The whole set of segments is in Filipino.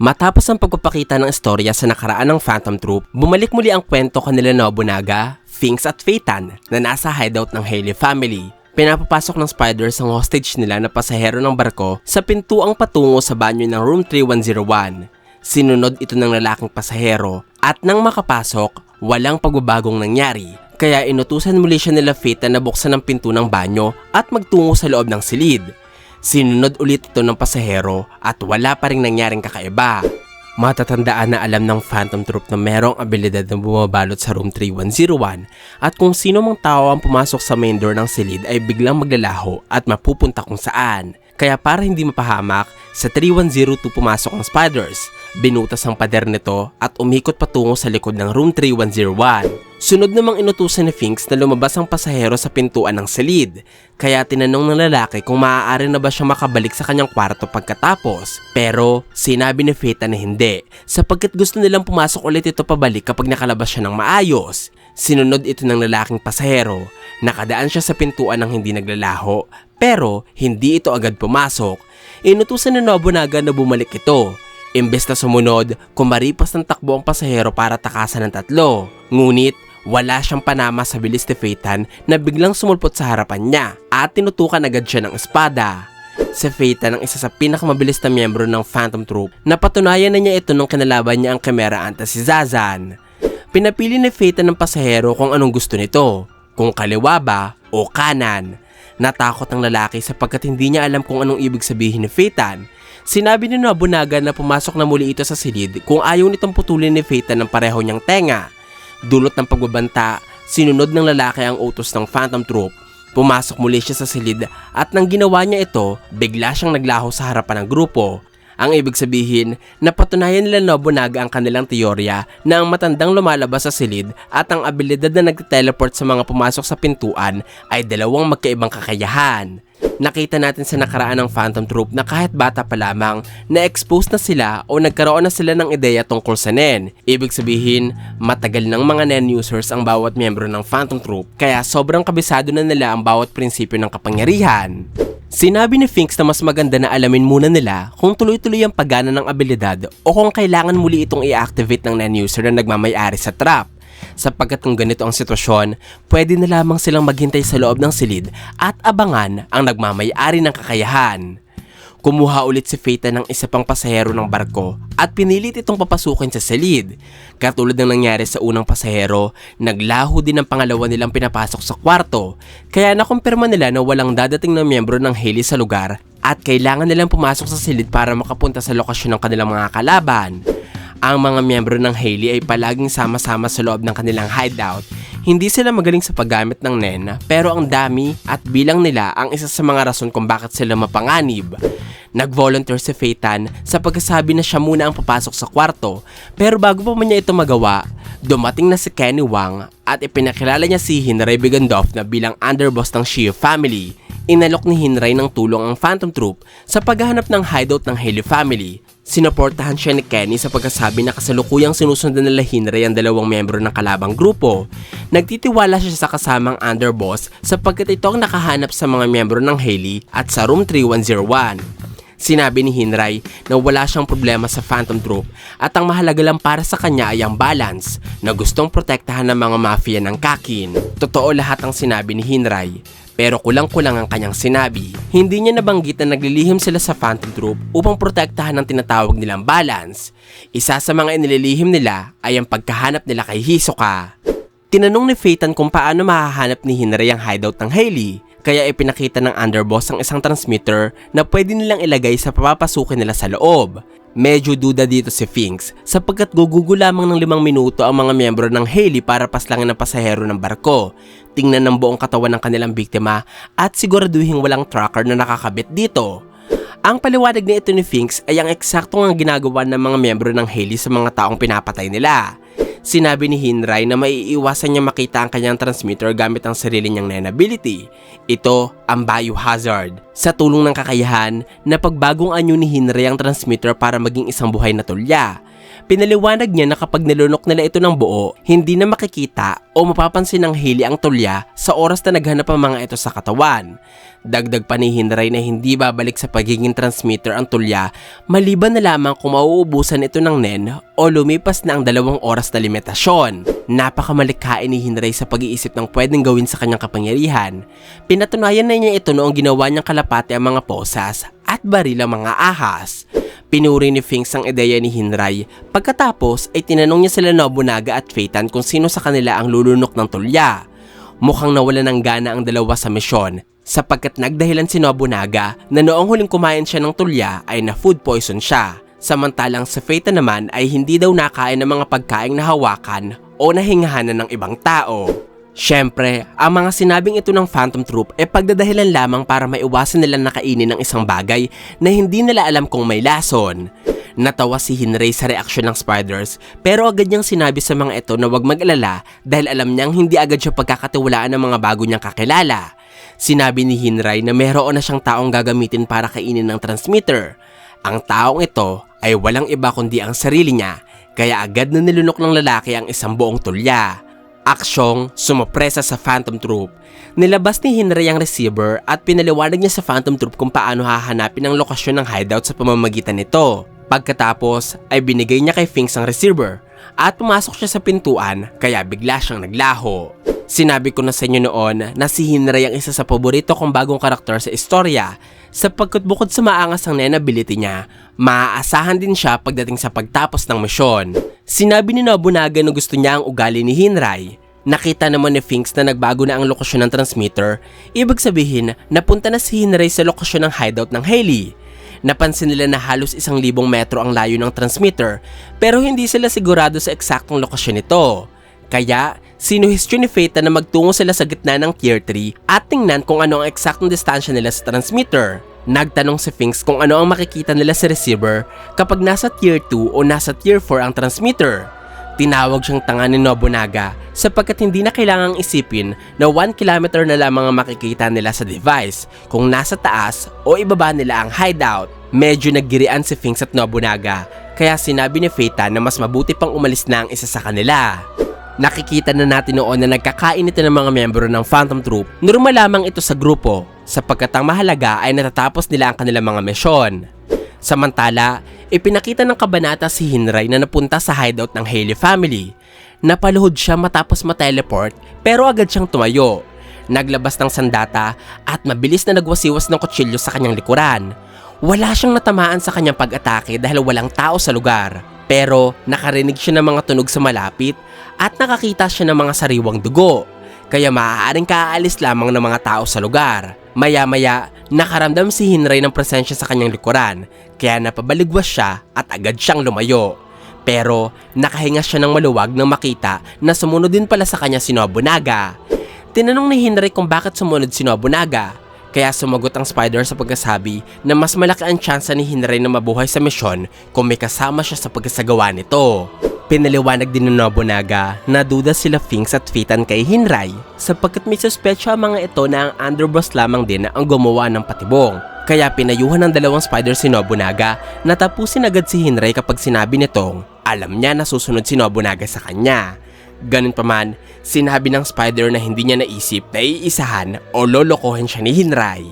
Matapos ang pagpapakita ng istorya sa nakaraan ng Phantom Troop, bumalik muli ang kwento kanila Nobunaga, Finks at Phaeton na nasa hideout ng Haley family. Pinapapasok ng Spiders ang hostage nila na pasahero ng barko sa pintuang patungo sa banyo ng room 3101. Sinunod ito ng lalaking pasahero at nang makapasok, walang pagbabagong nangyari. Kaya inutusan muli siya nila Phaeton na buksan ang pinto ng banyo at magtungo sa loob ng silid. Sinunod ulit ito ng pasahero at wala pa ring nangyaring kakaiba. Matatandaan na alam ng Phantom Troop na merong abilidad na bumabalot sa room 3101 at kung sino mang tao ang pumasok sa main door ng silid ay biglang maglalaho at mapupunta kung saan. Kaya para hindi mapahamak, sa 3102 pumasok ang Spiders. Binutas ang pader nito at umikot patungo sa likod ng room 3101. Sunod namang inutusan ni Finks na lumabas ang pasahero sa pintuan ng silid. Kaya tinanong ng lalaki kung maaari na ba siyang makabalik sa kanyang kwarto pagkatapos. Pero sinabi ni Phaeton na hindi, sapagkat gusto nilang pumasok ulit ito pabalik kapag nakalabas siya ng maayos. Sinunod ito ng lalaking pasahero. Nakadaan siya sa pintuan ng hindi naglalaho, pero hindi ito agad pumasok. Inutusan ni Nobunaga na bumalik ito. Imbes na sumunod, kumaripas ng takbo ang pasahero para takasan ng tatlo. Ngunit, wala siyang panama sa bilis ni Phaeton na biglang sumulpot sa harapan niya at tinutukan agad siya ng espada. Si Phaeton ang isa sa pinakamabilis na miyembro ng Phantom Troop na patunayan na niya ito nung kinalaban niya ang Chimera Anta si Zazan. Pinapili ni Phaeton ng pasahero kung anong gusto nito, kung kaliwa ba o kanan. Natakot ang lalaki sapagkat hindi niya alam kung anong ibig sabihin ni Phaeton. Sinabi ni Nobunaga na pumasok na muli ito sa silid kung ayaw nitong putulin ni Phaeton ng pareho niyang tenga. Dulot ng pagbabanta, sinunod ng lalaki ang utos ng Phantom Troop. Pumasok muli siya sa silid at nang ginawa niya ito, bigla siyang naglaho sa harapan ng grupo. Ang ibig sabihin, napatunayan nila Nobunaga ang kanilang teorya na ang matandang lumalabas sa silid at ang abilidad na nag-teleport sa mga pumasok sa pintuan ay dalawang magkaibang kakayahan. Nakita natin sa nakaraan ng Phantom Troop na kahit bata pa lamang, na-expose na sila o nagkaroon na sila ng ideya tungkol sa Nen. Ibig sabihin, matagal ng mga Nen users ang bawat miyembro ng Phantom Troop, kaya sobrang kabisado na nila ang bawat prinsipyo ng kapangyarihan. Sinabi ni Finks na mas maganda na alamin muna nila kung tuloy-tuloy ang paggana ng abilidad o kung kailangan muli itong i-activate ng Nen user na nagmamay-ari sa trap. Sapagkat kung ganito ang sitwasyon, pwede na lamang silang maghintay sa loob ng silid at abangan ang nagmamay-ari ng kakayahan. Kumuha ulit si Phaeton ng isa pang pasahero ng barko at pinilit itong papasukin sa silid. Katulad ng nangyari sa unang pasahero, naglaho din ang pangalawa nilang pinapasok sa kwarto. Kaya nakumpirma nila na walang dadating na miyembro ng Haley sa lugar at kailangan nilang pumasok sa silid para makapunta sa lokasyon ng kanilang mga kalaban. Ang mga miyembro ng Haley ay palaging sama-sama sa loob ng kanilang hideout. Hindi sila magaling sa paggamit ng Nen, pero ang dami at bilang nila ang isa sa mga rason kung bakit sila mapanganib. Nag-volunteer si Phaeton sa pagkasabi na siya muna ang papasok sa kwarto, pero bago pa man niya ito magawa, dumating na si Kenny Wang at ipinakilala niya si Hinray Bigandov na bilang underboss ng Shio family. Inalok ni Hinray ng tulong ang Phantom Troop sa paghahanap ng hideout ng Haley family. Sinuportahan siya ni Kenny sa pagkasabi na kasalukuyang sinusundan nila Hinray ang dalawang miyembro ng kalabang grupo. Nagtitiwala siya sa kasamang underboss sapagkat ito ang nakahanap sa mga miyembro ng Haley at sa room 3101. Sinabi ni Hinray na wala siyang problema sa Phantom Troop at ang mahalaga lang para sa kanya ay ang balance na gustong protektahan ng mga mafia ng Kakin. Totoo lahat ang sinabi ni Hinray. Pero kulang-kulang ang kanyang sinabi. Hindi niya nabanggit na naglilihim sila sa Phantom Troop upang protektahan ang tinatawag nilang balance. Isa sa mga inililihim nila ay ang pagkahanap nila kay Hisoka. Tinanong ni Phaeton kung paano mahahanap ni Hinray ang hideout ng Haley. Kaya ipinakita ng underboss ang isang transmitter na pwede nilang ilagay sa papapasukin nila sa loob. Medyo duda dito si Finks sapagkat gugugo lamang ng 5 minuto ang mga miyembro ng Haley para paslangin ang pasahero ng barko. Tingnan ng buong katawan ng kanilang biktima at siguraduhin walang tracker na nakakabit dito. Ang paliwanag na ito ni Finks ay ang eksaktong ang ginagawa ng mga miyembro ng Haley sa mga taong pinapatay nila. Sinabi ni Hinray na maiiwasan niya makita ang kanyang transmitter gamit ang sarili niyang Nen ability. Ito ang biohazard. Sa tulong ng kakayahan na pagbagong anyo ni Hinray ang transmitter para maging isang buhay na tulya. Pinaliwanag niya na kapag nilunok nila ito ng buo, hindi na makikita o mapapansin ng Hailey ang tulya sa oras na naghanap ang mga ito sa katawan. Dagdag pa ni Hinray na hindi babalik sa pagiging transmitter ang tulya maliban na lamang kung mauubusan ito ng nen o lumipas na ang 2 oras na limitasyon. Napakamalikhain ni Hinray sa pag-iisip ng pwedeng gawin sa kanyang kapangyarihan. Pinatunayan na niya ito noong ginawa niyang kalapati ang mga posas at baril ang mga ahas. Pinuri ni Finks ang ideya ni Hinray. Pagkatapos ay tinanong niya sila Nobunaga at Phaeton kung sino sa kanila ang lulunok ng tulya. Mukhang nawala ng gana ang dalawa sa misyon sapagkat nagdahilan si Nobunaga na noong huling kumain siya ng tulya ay na food poison siya. Samantalang si Phaeton naman ay hindi daw nakain ng mga pagkaing nahawakan o nahingahanan ng ibang tao. Siyempre, ang mga sinabing ito ng Phantom Troop ay pagdadahilan lamang para maiwasan nilang nakainin ng isang bagay na hindi nila alam kung may lason. Natawa si Hinray sa reaksyon ng Spiders pero agad niyang sinabi sa mga ito na huwag mag-alala dahil alam niyang hindi agad siya pagkakatiwalaan ng mga bago niyang kakilala. Sinabi ni Hinray na mayroon na siyang taong gagamitin para kainin ng transmitter. Ang taong ito ay walang iba kundi ang sarili niya kaya agad na nilunok ng lalaki ang isang buong tulya. Aksyong sumopresa sa Phantom Troop. Nilabas ni Hinray ang receiver at pinaliwanag niya sa Phantom Troop kung paano hahanapin ang lokasyon ng hideout sa pamamagitan nito. Pagkatapos ay binigay niya kay Finks ang receiver at pumasok siya sa pintuan kaya bigla siyang naglaho. Sinabi ko na sa inyo noon na si Hinray ang isa sa paborito kong bagong karakter sa istorya sapagkat bukod sa maangas ang nen ability niya, maaasahan din siya pagdating sa pagtapos ng misyon. Sinabi ni Nobunaga na gusto niya ang ugali ni Hinray. Nakita naman ni Finks na nagbago na ang lokasyon ng transmitter, ibig sabihin napunta na si Hinray sa lokasyon ng hideout ng Hailey. Napansin nila na halos 1,000 metro ang layo ng transmitter pero hindi sila sigurado sa eksaktong lokasyon nito. Kaya, sinuhestyon ni Phaeton na magtungo sila sa gitna ng Tier 3 at tingnan kung ano ang eksaktong distansya nila sa transmitter. Nagtanong si Finks kung ano ang makikita nila sa receiver kapag nasa Tier 2 o nasa Tier 4 ang transmitter. Tinawag siyang tanga ni Nobunaga sapagkat hindi na kailangang isipin na 1 kilometer na lamang ang makikita nila sa device kung nasa taas o ibaba nila ang hideout. Medyo naggirian si Finks at Nobunaga kaya sinabi ni Phaeton na mas mabuti pang umalis na ang isa sa kanila. Nakikita na natin noon na nagkakain ito ng mga miyembro ng Phantom Troop. Normal lamang ito sa grupo sapagkat ang mahalaga ay natatapos nila ang kanilang mga misyon. Samantala, ipinakita ng kabanata si Hinray na napunta sa hideout ng Hailey family. Napaluhod siya matapos ma-teleport pero agad siyang tumayo. Naglabas ng sandata at mabilis na nagwasiwas ng kutsilyo sa kanyang likuran. Wala siyang natamaan sa kanyang pag-atake dahil walang tao sa lugar. Pero nakarinig siya ng mga tunog sa malapit at nakakita siya ng mga sariwang dugo. Kaya maaaring kaaalis lamang ng mga tao sa lugar. Maya-maya, nakaramdam si Hinray ng presensya sa kanyang likuran kaya napabaligwas siya at agad siyang lumayo. Pero nakahinga siya ng maluwag nang makita na sumunod din pala sa kanya si Nobunaga. Tinanong ni Hinray kung bakit sumunod si Nobunaga. Kaya sumagot ang Spider sa pagkasabi na mas malaki ang tsansa ni Hinray na mabuhay sa misyon kung may kasama siya sa pagkasagawa nito. Pinaliwanag din ng Nobunaga na duda sila Finks at Phaeton kay Hinray sapagkat may suspetsya ang mga ito na ang underboss lamang din ang gumawa ng patibong. Kaya pinayuhan ng dalawang Spider si Nobunaga na tapusin agad si Hinray kapag sinabi nitong alam niya na susunod si Nobunaga sa kanya. Ganun pa man, sinabi ng Spider na hindi niya naisip na iisahan o lolokohin siya ni Hinray.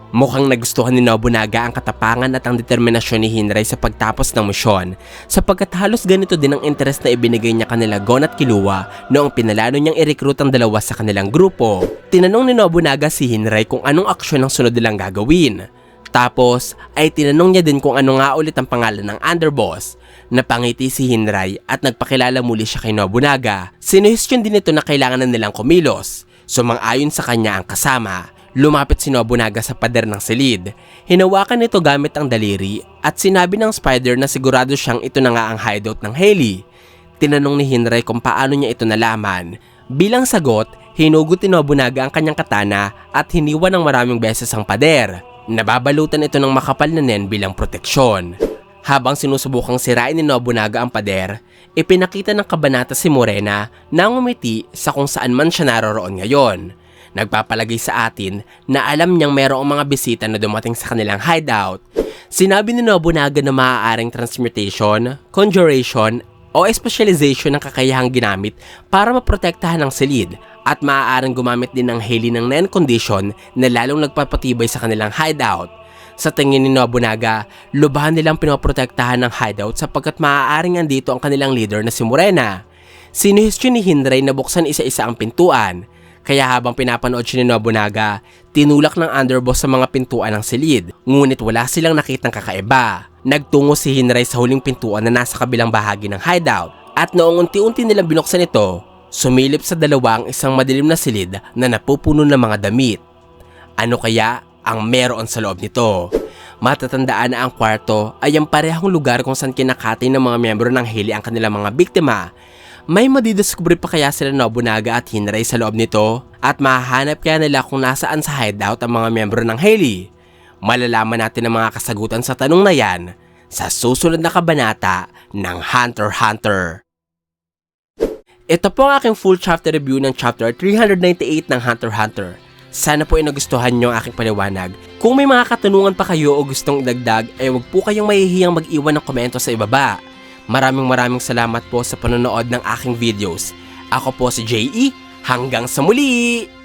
Mukhang nagustuhan ni Nobunaga ang katapangan at ang determinasyon ni Hinray sa pagtapos ng misyon sapagkat halos ganito din ang interes na ibinigay niya kanila Gon at Killua noong pinalano niyang i-recruit ang dalawa sa kanilang grupo. Tinanong ni Nobunaga si Hinray kung anong aksyon ang sunod nilang gagawin. Tapos ay tinanong niya din kung ano nga ulit ang pangalan ng underboss. Napangiti si Hinray at nagpakilala muli siya kay Nobunaga. Sinuhestyon din ito na kailangan na nilang kumilos. Sumang-ayon sa kanya ang kasama. Lumapit si Nobunaga sa pader ng silid. Hinawakan nito gamit ang daliri at sinabi ng Spider na sigurado siyang ito na nga ang hideout ng Hailey. Tinanong ni Hinray kung paano niya ito nalaman. Bilang sagot, hinugot ni Nobunaga ang kanyang katana at hiniwa ng maraming beses ang pader. Nababalutan ito ng makapal na nen bilang proteksyon. Habang sinusubukang sirain ni Nobunaga ang pader, ipinakita ng kabanata si Morena na ngumiti sa kung saan man siya naroroon ngayon. Nagpapalagay sa atin na alam niyang mayroong mga bisita na dumating sa kanilang hideout. Sinabi ni Nobunaga na maaaring transmutation, conjuration, o specialization ng kakayahang ginamit para maprotektahan ang silid at maaaring gumamit din ng Hailey ng Nen condition na lalong nagpapatibay sa kanilang hideout. Sa tingin ni Nobunaga, lubahan nilang pinoprotektahan ng hideout sapagkat maaaring andito ang kanilang leader na si Morena. Sinuhestyon ni Hinray na buksan isa-isa ang pintuan. Kaya habang pinapanood siya ni Nobunaga, tinulak ng underboss sa mga pintuan ng silid. Ngunit wala silang nakitang kakaiba. Nagtungo si Hinray sa huling pintuan na nasa kabilang bahagi ng hideout. At noong unti-unti nilang binuksan ito, sumilip sa dalawa ang isang madilim na silid na napupuno ng mga damit. Ano kaya ang meron sa loob nito? Matatandaan na ang kwarto ay ang parehong lugar kung saan kinakatay ng mga miyembro ng Hailey ang kanilang mga biktima. May madidiskubre pa kaya sila Nobunaga at Hinray sa loob nito? At mahahanap kaya nila kung nasaan sa hideout ang mga miyembro ng Hailey? Malalaman natin ang mga kasagutan sa tanong na yan sa susunod na kabanata ng Hunter x Hunter. Ito po ang aking full chapter review ng chapter 398 ng Hunter x Hunter. Sana po ay nagustuhan nyo ang aking paliwanag. Kung may mga katanungan pa kayo o gustong idagdag, ay huwag po kayong mahihiyang mag-iwan ng komento sa ibaba. Maraming salamat po sa panonood ng aking videos. Ako po si J.E. Hanggang sa muli!